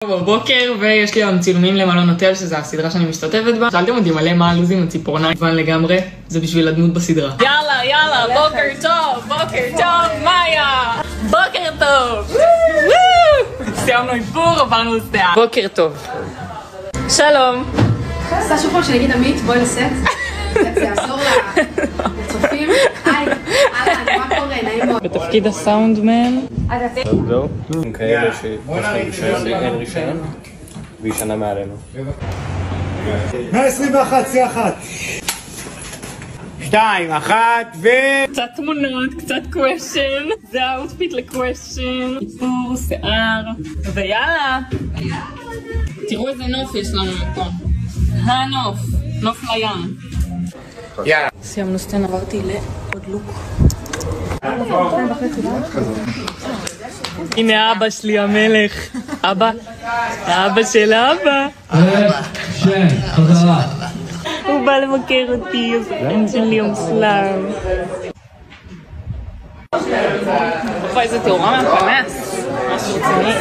בבוקר ויש לי היום צילומים למלון הוטל, שזה הסדרה שאני משתתפת בה. שאלתם אותי מלא מה הלוז עם הציפורניים, מובן לגמרי, זה בשביל הדמות בסדרה. יאללה יאללה, בוקר טוב, מאיה, בוקר טוב. סיימנו איפור, עברנו לשיער. בוקר טוב. שלום. עשה שוב פעם שנגיד עמית, בואי לסט. זה יעזור לצופים. היי, אהלן, מה קורה? נעים מאוד. בתפקיד הסאונדמן. זהו, עם כאלה שיש להם רישיון והיא שנה מעלינו. 121, שיא אחת. 2, 1 ו... קצת תמונות, קצת קוושן. זה האוטפיט לקוושן. איפור, שיער. ויאללה. תראו איזה נוף יש לנו פה. הנוף. נוף לים. יאללה. סיימנו סצנה, עברתי לעוד לוק. הנה אבא שלי המלך. אבא של אבא. חזרה. הוא בא לבקר אותי, הבן שלי המוסלם. איפה איזה תאורה מהפנס. משהו רציני.